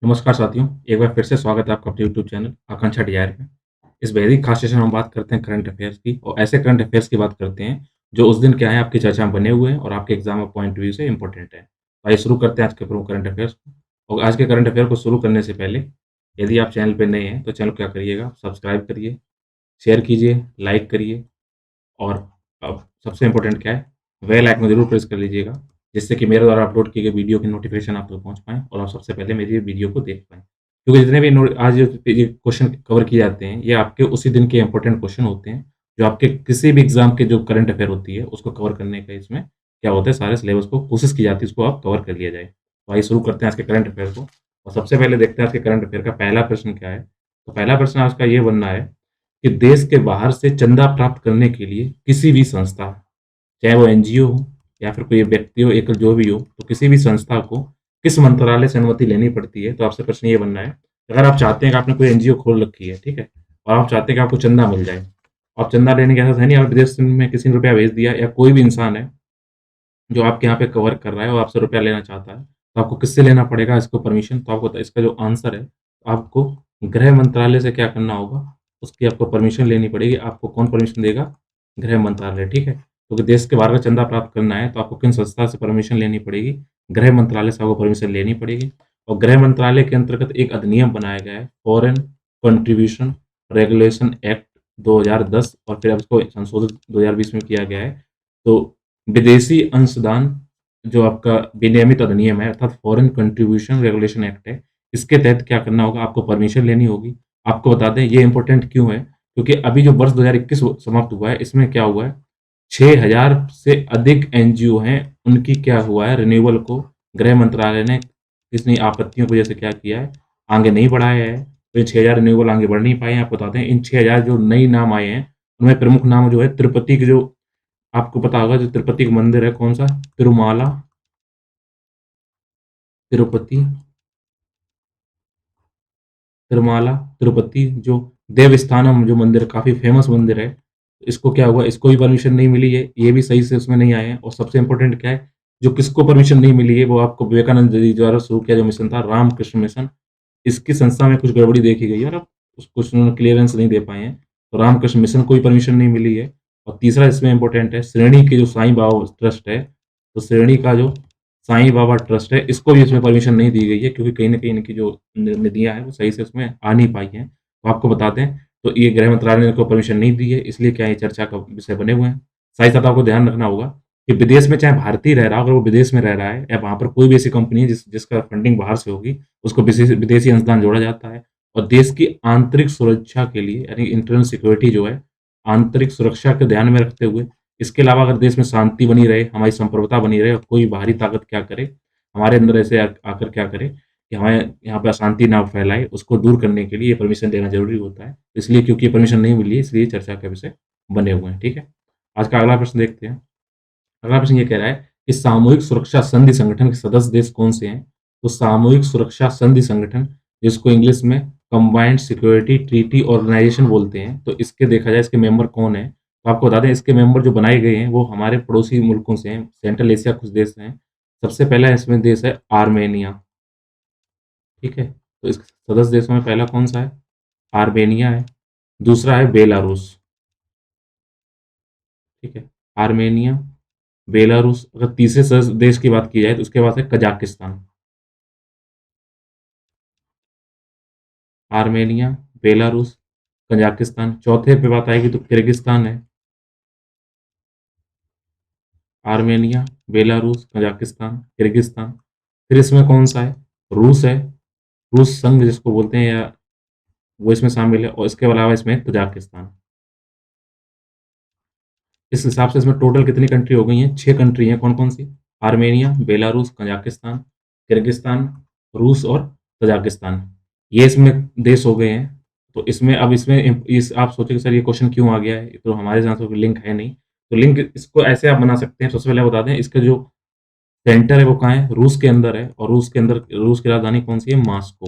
नमस्कार साथियों, एक बार फिर से स्वागत है आपका अपने यूट्यूब चैनल आकांक्षा डिज़ायर में। इस बेहद ही खास सेशन में हम बात करते हैं करंट अफ़ेयर्स की और ऐसे करंट अफ़ेयर्स की बात करते हैं, जो उस दिन क्या है आपकी चर्चा में बने हुए हैं और आपके एग्ज़ाम पॉइंट ऑफ व्यू से इम्पोर्टेंट है। तो आइए शुरू करते हैं आज के प्रमुख करंट अफ़ेयर्स को और आज के करंट अफ़ेयर को शुरू करने से पहले यदि आप चैनल पे नए हैं, तो चैनल को क्या करिएगा सब्सक्राइब करिए, शेयर कीजिए, लाइक करिए और अब सबसे इम्पोर्टेंट क्या है, बेल आइकन ज़रूर प्रेस कर लीजिएगा, जिससे कि मेरे द्वारा अपलोड किए गए वीडियो की नोटिफ़िकेशन आप तक पहुँच पाएँ और आप सबसे पहले मेरी वीडियो को देख पाएँ। क्योंकि जितने भी नो आज ये क्वेश्चन कवर किए जाते हैं, ये आपके उसी दिन के इम्पोर्टेंट क्वेश्चन होते हैं, जो आपके किसी भी एग्ज़ाम के जो करंट अफ़ेयर होती है, उसको कवर करने का इसमें क्या होता है, सारे सिलेबस को कोशिश की जाती है, उसको आप कवर कर लिया जाए। तो आइए शुरू करते हैं आज के करंट अफ़ेयर को और सबसे पहले देखते हैं आज के करंट अफ़ेयर का पहला प्रश्न क्या है। तो पहला प्रश्न आज का ये बनना है कि देश के बाहर से चंदा प्राप्त करने के लिए किसी भी संस्था, चाहे वो एनजीओ हो या फिर कोई व्यक्ति हो, एक जो भी हो, तो किसी भी संस्था को किस मंत्रालय से अनुमति लेनी पड़ती है? तो आपसे प्रश्न ये बनना है, अगर आप चाहते हैं कि आपने कोई एनजीओ खोल रखी है, ठीक है? और आप चाहते हैं कि आपको चंदा मिल जाए। आप चंदा लेने की आदत है नहीं, आप विदेश में किसी ने रुपया भेज दिया या कोई भी इंसान है जो आपके यहाँ पे कवर कर रहा है और आपसे रुपया लेना चाहता है, तो आपको किससे लेना पड़ेगा इसको परमिशन? तो आपको इसका जो आंसर है, आपको गृह मंत्रालय से क्या करना होगा, उसकी आपको परमिशन लेनी पड़ेगी। आपको कौन परमिशन देगा? गृह मंत्रालय, ठीक है? क्योंकि देश के बाहर का चंदा प्राप्त करना है, तो आपको किन संस्था से परमिशन लेनी पड़ेगी? गृह मंत्रालय से आपको परमिशन लेनी पड़ेगी और गृह मंत्रालय के अंतर्गत एक अधिनियम बनाया गया है, फॉरेन कंट्रीब्यूशन रेगुलेशन एक्ट 2010 और फिर अब इसको संशोधित 2020 में किया गया है। तो विदेशी अंशदान जो आपका विनियमित अधिनियम है अर्थात फॉरेन कंट्रीब्यूशन रेगुलेशन एक्ट है, इसके तहत क्या करना होगा? आपको परमिशन लेनी होगी। आपको बता दें ये इम्पोर्टेंट क्यों है? क्योंकि अभी जो वर्ष 2021 समाप्त हुआ है, इसमें क्या हुआ है? 6000 से अधिक एनजीओ हैं, उनकी क्या हुआ है रिन्यूअल को गृह मंत्रालय ने कितनी आपत्तियों की वजह से क्या किया है? आगे नहीं बढ़ाया है। तो ये 6000 रिन्यूअल आगे बढ़ नहीं पाए हैं। आपको बताते हैं इन 6000 जो नई नाम आए हैं, उनमें प्रमुख नाम जो है तिरुपति के जो आपको पता होगा जो तिरुपति का मंदिर है कौन-सा? तिरुमाला तिरुपति तिरुमाला तिरुपति जो देवस्थानम जो मंदिर काफ़ी फ़ेमस मंदिर है, इसको क्या हुआ? इसको भी परमिशन नहीं मिली है, ये भी सही से उसमें नहीं आए हैं और सबसे इम्पोर्टेंट क्या है? जो किसको परमिशन नहीं मिली है, वो आपको विवेकानंद जी द्वारा शुरू किया जो मिशन था, रामकृष्ण मिशन, इसकी संस्था में कुछ गड़बड़ी देखी गई है और अब उसको उन्होंने क्लीयरेंस नहीं दे पाए हैं। तो रामकृष्ण मिशन को भी परमिशन नहीं मिली है और तीसरा इसमें इम्पोर्टेंट है, श्रेणी के जो साईं बाबा ट्रस्ट है, तो श्रेणी का जो साईं बाबा ट्रस्ट है, इसको भी इसमें परमिशन नहीं दी गई है क्योंकि कहीं न कहीं इनकी जो निधियाँ हैं, वो सही से उसमें आ नहीं पाई हैं। तो आपको बता दें, तो ये गृह मंत्रालय ने इनको परमिशन नहीं दी है, इसलिए क्या ये चर्चा का विषय बने हुए हैं। साथ ही साथ आपको ध्यान रखना होगा कि विदेश में चाहे भारतीय रह रहा हो, अगर वो विदेश में रह रहा है या वहाँ पर कोई भी ऐसी कंपनी है जिसका फंडिंग बाहर से होगी, उसको विदेशी अंशदान जोड़ा जाता है और देश की आंतरिक सुरक्षा के लिए यानी इंटरनल सिक्योरिटी जो है, आंतरिक सुरक्षा को ध्यान में रखते हुए, इसके अलावा अगर देश में शांति बनी रहे, हमारी संप्रभुता बनी रहे और कोई बाहरी ताकत क्या करे, हमारे अंदर ऐसे आकर क्या करे कि हमारे यहाँ पे अशांति ना फैलाए, उसको दूर करने के लिए ये परमिशन देना ज़रूरी होता है। इसलिए क्योंकि ये परमिशन नहीं मिली है, इसलिए चर्चा का विषय बने हुए हैं, ठीक है? आज का अगला प्रश्न देखते हैं। अगला प्रश्न ये कह रहा है कि सामूहिक सुरक्षा संधि संगठन के सदस्य देश कौन से हैं? तो सामूहिक सुरक्षा संधि संगठन, जिसको इंग्लिश में कंबाइंड सिक्योरिटी ट्रीटी ऑर्गेनाइजेशन बोलते हैं, तो इसके देखा जाए इसके मेंबर कौन हैं? तो आपको बता दें इसके मेंबर जो बनाए गए हैं, वो हमारे पड़ोसी मुल्कों से हैं, सेंट्रल एशिया कुछ देश हैं। सबसे पहला इसमें देश है आर्मेनिया, ठीक है? तो इस सदस्य देशों में पहला कौन-सा है? आर्मेनिया है, दूसरा है बेलारूस, ठीक है? आर्मेनिया, बेलारूस, अगर तीसरे सदस्य देश की बात की जाए तो उसके बाद है कजाकिस्तान। आर्मेनिया, बेलारूस, कजाकिस्तान, चौथे पे बात आएगी तो किर्गिस्तान है। Armenia, Belarus, Kazakhstan, Kyrgyzstan. फिर इसमें कौन-सा है? रूस है, रूस संघ जिसको बोलते हैं या वो इसमें शामिल है और इसके अलावा इसमें तजाकिस्तान। इस हिसाब से इसमें टोटल कितनी कंट्री हो गई हैं? 6 कंट्री हैं, कौन-कौन सी? आर्मेनिया, बेलारूस, कजाकिस्तान, किर्गिस्तान, रूस और तजाकिस्तान। ये इसमें देश हो गए हैं। तो इसमें अब इसमें इस आप सोचिए कि सर ये क्वेश्चन क्यों आ गया है? तो हमारे साथ तो कोई लिंक है नहीं। तो लिंक इसको ऐसे आप बना सकते हैं, सबसे पहले बता दें इसका जो सेंटर है वो कहाँ है? रूस के अंदर है और रूस के अंदर रूस की राजधानी कौन-सी है? मॉस्को,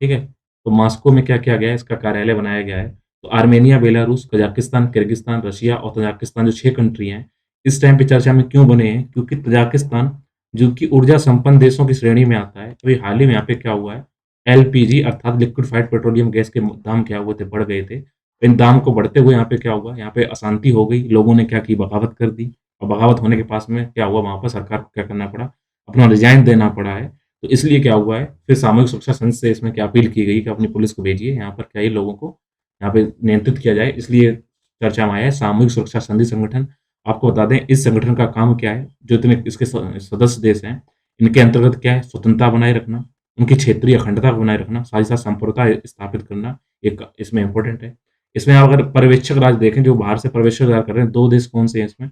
ठीक है? तो मॉस्को में क्या किया गया है? इसका कार्यालय बनाया गया है। तो Armenia, Belarus, Kazakhstan, Kyrgyzstan, Russia और तजाकिस्तान जो 6 कंट्री हैं, इस टाइम पे चर्चा में क्यों बने हैं? क्योंकि तजाकिस्तान जो कि ऊर्जा संपन्न देशों की श्रेणी में आता है। अभी हाल ही में यहाँ पे क्या हुआ है? एलपीजी अर्थात लिक्विफाइड पेट्रोलियम गैस के दाम क्या हुए थे, बढ़ गए थे। इन दाम को बढ़ते हुए यहाँ पे क्या हुआ, यहाँ पे अशांति हो गई, लोगों ने क्या की, बगावत कर दी और बगावत होने के पास में क्या हुआ, वहाँ पर सरकार को क्या करना पड़ा, अपना रिज़ाइन देना पड़ा है। तो इसलिए क्या हुआ है, फिर सामूहिक सुरक्षा संघ से इसमें क्या अपील की गई कि अपनी पुलिस को भेजिए, यहाँ पर क्या है, लोगों को यहाँ पे नियंत्रित किया जाए, इसलिए चर्चा में आया है सामूहिक सुरक्षा संधि संगठन। आपको बता दें इस संगठन का काम क्या है, जो इतने इसके सदस्य देश हैं, इनके अंतर्गत क्या है, स्वतंत्रता बनाए रखना, उनकी क्षेत्रीय अखंडता को बनाए रखना, साथ ही साथ संप्रभुता स्थापित करना, एक इसमें इम्पोर्टेंट है। इसमें आप अगर पर्यवेक्षक राज्य देखें, जो बाहर से पर्यवेक्षक राज्य कर रहे हैं, 2 देश कौन से हैं इसमें?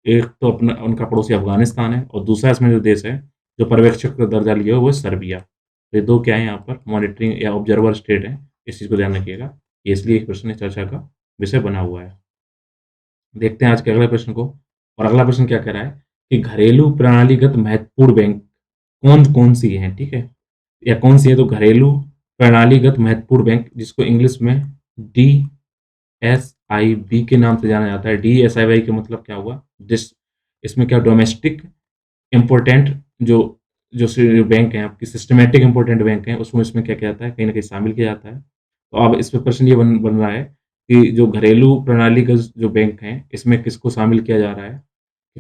एक तो अपना उनका पड़ोसी अफ़गानिस्तान है और दूसरा इसमें जो देश है, जो पर्यवेक्षक का दर्जा लिया है, वो है सर्बिया। तो ये 2 क्या है यहाँ पर मॉनिटरिंग या ऑब्जर्वर स्टेट हैं, इस चीज़ को ध्यान रखिएगा। ये इसलिए एक प्रश्न चर्चा का विषय बना हुआ है। देखते हैं आज के अगले प्रश्न को। और अगला प्रश्न क्या कह रहा है कि घरेलू प्रणालीगत महत्वपूर्ण बैंक कौन-कौन सी हैं, ठीक है? या कौन सी है, तो घरेलू प्रणालीगत महत्वपूर्ण बैंक जिसको इंग्लिश में डीएसआईबी के नाम से जाना जाता है। डीएसआईबी का मतलब क्या हुआ? डिस इसमें क्या डोमेस्टिक इम्पोर्टेंट जो जो बैंक हैं, आपकी सिस्टमैटिक इम्पोर्टेंट बैंक हैं, उसमें इसमें क्या किया जाता है, कहीं न कहीं शामिल किया जाता है। तो अब इस पे प्रश्न ये बन रहा है कि जो घरेलू प्रणालीगत जो बैंक हैं, इसमें किसको शामिल किया जा रहा है?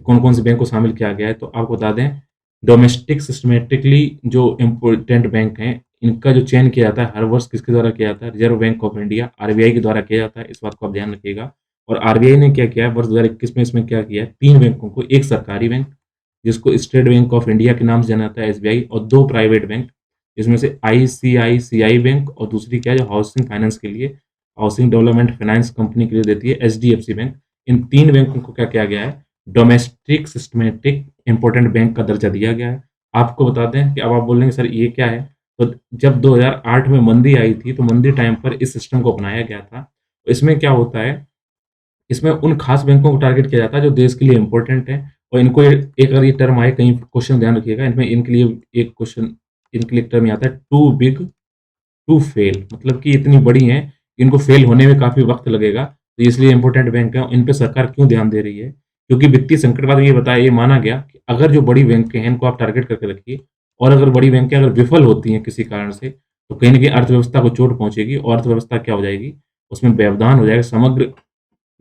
कौन-कौन से बैंक को शामिल किया गया है? तो आपको बता दें, डोमेस्टिक सिस्टमैटिकली जो इम्पोर्टेंट बैंक हैं, इनका जो चयन किया जाता है, हर वर्ष किसके द्वारा किया जाता है? Reserve bank of India, RBI के द्वारा किया जाता है, इस बात को आप ध्यान रखिएगा। और आरबीआई ने क्या किया है, वर्ष 2021 में इसमें क्या किया है, 3 बैंकों को, एक सरकारी बैंक, जिसको स्टेट बैंक ऑफ इंडिया के नाम से जाना जाता है, एसबीआई, और 2 प्राइवेट बैंक, जिसमें से आईसीआईसीआई बैंक और दूसरी क्या है, जो हाउसिंग फाइनेंस के लिए, हाउसिंग डेवलपमेंट फाइनेंस कंपनी के लिए देती है, एचडीएफसी बैंक। इन 3 बैंकों को क्या किया गया है, डोमेस्टिक सिस्टमैटिक इम्पोर्टेंट बैंक का दर्जा दिया गया है। आपको बता दें कि अब आप बोलेंगे सर ये क्या है? तो जब 2008 में मंदी आई थी, तो मंदी टाइम पर इस सिस्टम को अपनाया गया था। तो इसमें क्या होता है, इसमें उन खास बैंकों को टारगेट किया जाता है जो देश के लिए इम्पोर्टेंट है, और इनको एक अगर ये टर्म आए कहीं क्वेश्चन, ध्यान रखिएगा, इनमें इनके लिए एक क्वेश्चन, इनके लिए एक टर्म ये आता है, टू बिग टू फेल, मतलब कि इतनी बड़ी हैं, इनको फेल होने में काफ़ी वक़्त लगेगा, तो इसलिए इम्पोर्टेंट बैंक हैं, इन पे सरकार क्यों ध्यान दे रही है? क्योंकि वित्तीय संकट के बाद ये बताया, ये माना गया कि अगर जो बड़ी बैंकें हैं, इनको आप टारगेट करके रखिए, और अगर बड़ी बैंकें अगर विफल होती हैं किसी कारण से, तो कहीं न कहीं अर्थव्यवस्था को चोट पहुँचेगी और अर्थव्यवस्था क्या हो जाएगी, उसमें व्यवधान हो जाएगा, समग्र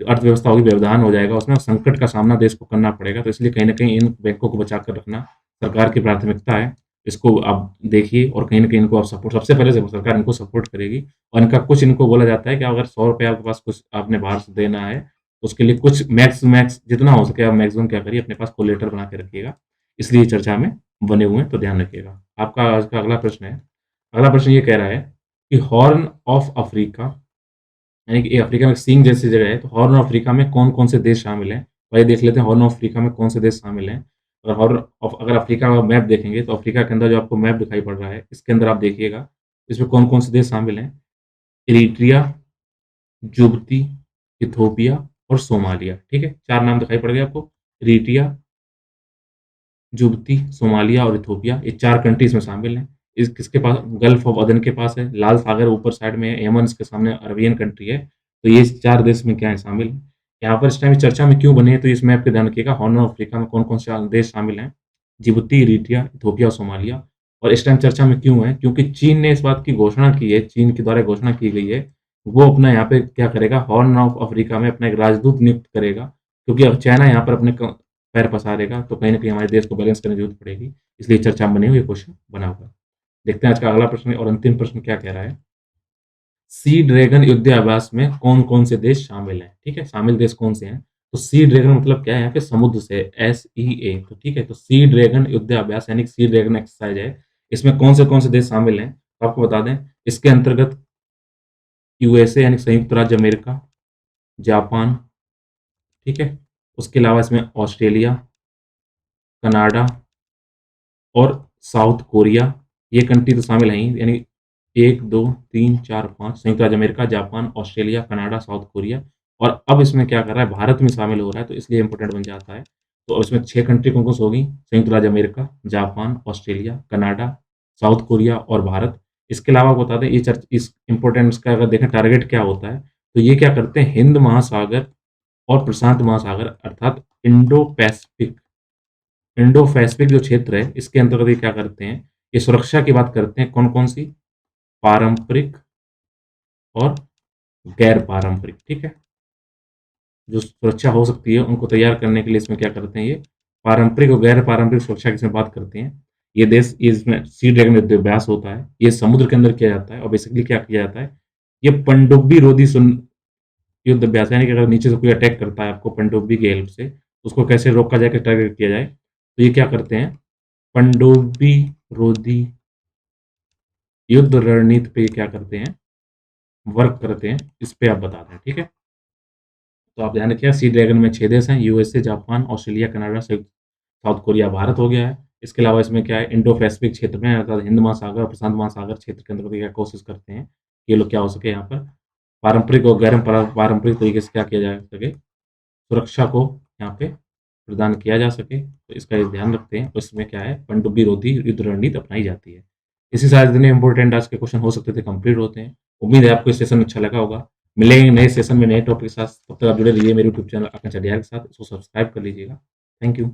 अर्थव्यवस्था होगी, व्यवधान हो जाएगा, उसमें संकट का सामना देश को करना पड़ेगा, तो इसलिए कहीं न कहीं इन बैंकों को बचा कर रखना सरकार की प्राथमिकता है। इसको आप देखिए और कहीं न कहीं इनको आप सपोर्ट, सबसे पहले से सरकार इनको सपोर्ट करेगी, और इनका कुछ, इनको बोला जाता है कि अगर ₹100 आपके पास कुछ आपने बाहर से देना है, तो उसके लिए कुछ मैक्स मैक्स जितना हो सके आप मैक्सिमम क्या करिए, अपने पास कोलेटरल बना के रखिएगा। इसलिए चर्चा में बने हुए हैं, तो ध्यान रखिएगा। आपका आज का अगला प्रश्न है। अगला प्रश्न ये कह रहा है कि हॉर्न ऑफ अफ्रीका, यानी कि ये अफ्रीका में सींग जैसी जगह है, तो हॉर्न ऑफ अफ्रीका में कौन-कौन से देश शामिल हैं? तो आइए देख लेते हैं हॉर्न ऑफ अफ्रीका में कौन से देश शामिल हैं। और हॉर्न ऑफ अगर अफ्रीका का मैप देखेंगे, तो अफ्रीका के अंदर जो आपको मैप दिखाई पड़ रहा है, इसके अंदर आप देखिएगा, इसमें कौन-कौन से देश शामिल हैं? इरिट्रिया, जिबूती, इथियोपिया और सोमालिया, ठीक है? 4 नाम दिखाई पड़ गए आपको। इरिट्रिया, जिबूती, सोमालिया और इथियोपिया, ये 4 कंट्री इसमें शामिल हैं। इस किसके पास, गल्फ ऑफ अदन के पास है, लाल सागर ऊपर साइड में है, यमन इसके सामने अरबियन कंट्री है। तो ये 4 देश में क्या है, शामिल हैं। यहाँ पर इस टाइम चर्चा में क्यों बने हैं, तो इस मैप पे ध्यान रखिएगा, हॉर्न ऑफ अफ्रीका में कौन-कौन से देश शामिल हैं, जिबूती, इरिट्रिया, इथियोपिया और सोमालिया। और इस टाइम चर्चा में क्यों है, क्योंकि चीन ने इस बात की घोषणा की है, चीन के द्वारा घोषणा की गई है, वो अपना यहाँ पे क्या करेगा, हॉर्न ऑफ अफ्रीका में अपना एक राजदूत नियुक्त करेगा, क्योंकि अब चाइना यहाँ पर अपने पैर पसारेगा, तो कहीं न कहीं हमारे देश को बैलेंस करने की ज़रूरत पड़ेगी। इसलिए चर्चा में बनी हुई ये क्वेश्चन बना हुआ है। देखते हैं आज का अगला प्रश्न और अंतिम प्रश्न क्या कह रहा है। सी ड्रैगन युद्धाभ्यास में कौन-कौन से देश शामिल हैं? ठीक है, शामिल देश कौन से हैं? तो सी ड्रैगन मतलब क्या है, यहाँ पे समुद्र से, एसईए, तो ठीक है, तो सी ड्रैगन युद्धाभ्यास यानी कि सी ड्रैगन एक्सरसाइज है। इसमें कौन से देश शामिल हैं? तो आपको बता दें, इसके अंतर्गत यूएसए यानी संयुक्त राज्य अमेरिका, जापान, ठीक है? उसके अलावा इसमें ऑस्ट्रेलिया, कनाडा और साउथ कोरिया, ये कंट्री तो शामिल हैं ही, यानी 1, 2, 3, 4, 5 संयुक्त राज्य America, Japan, Australia, Canada, south Korea, और अब इसमें क्या कर रहा है, भारत में शामिल हो रहा है, तो इसलिए इम्पोर्टेंट बन जाता है। तो इसमें 6 कंट्री कौन-कौन सी होगी? संयुक्त राज्य America, Japan, Australia, Canada, south Korea और भारत। इसके अलावा आपको बता दें, ये चर्च इस इम्पोर्टेंस का अगर देखें टारगेट क्या होता है, तो ये क्या करते हैं, हिंद महासागर और प्रशांत महासागर अर्थात इंडो पैसिफिक, इंडो पैसिफिक जो क्षेत्र है, इसके अंतर्गत ये क्या करते हैं, ये सुरक्षा की बात करते हैं, कौन-कौन सी? पारंपरिक और गैर पारंपरिक, ठीक है? जो सुरक्षा हो सकती है, उनको तैयार करने के लिए इसमें क्या करते हैं ये, पारंपरिक और गैर पारंपरिक सुरक्षा की इसमें बात करते हैं। ये देश ये इसमें सी ड्रैगन युद्धाभ्यास होता है, ये समुद्र के अंदर किया जाता है और बेसिकली क्या किया जाता है, ये पनडुब्बी रोधी युद्धाभ्यास, यानी कि अगर नीचे से कोई अटैक करता है आपको पनडुब्बी की हेल्प से, तो उसको कैसे रोका जाए, कैसे टारगेट किया जाए। तो ये क्या करते हैं, पनडुब्बी रोधी युद्ध रणनीति पे ये क्या करते हैं, वर्क करते हैं, इस पे आप बताते हैं, ठीक है? तो आप ध्यान रखिएगा, सी ड्रैगन में 6 देश हैं, USA, Japan, Australia, Canada, south Korea, Bharat हो गया है। इसके अलावा इसमें क्या है, इंडो पैसिफिक क्षेत्र में अर्थात हिंद महासागर और प्रशांत महासागर क्षेत्र के अंदर क्या कोशिश करते हैं, ये लोग क्या हो सके यहाँ पर पारंपरिक और गैर पारंपरिक तरीके से क्या किया जा सके, सुरक्षा को यहाँ पे प्रदान किया जा सके। तो इसका ये ध्यान रखते हैं, तो इसमें क्या है, पनडुब्बी रोधी युद्ध रणनीति अपनाई जाती है। इसी साथ जितने इंपॉर्टेंट आज के क्वेश्चन हो सकते थे कंप्लीट होते हैं। उम्मीद है आपको ये सेशन अच्छा लगा होगा। मिलेंगे नए सेशन में नए टॉपिक के साथ, तब तक आप जुड़े रहिए मेरे यूट्यूब चैनल आकांक्षा डियार के साथ, इसको सब्सक्राइब कर लीजिएगा। Thank you.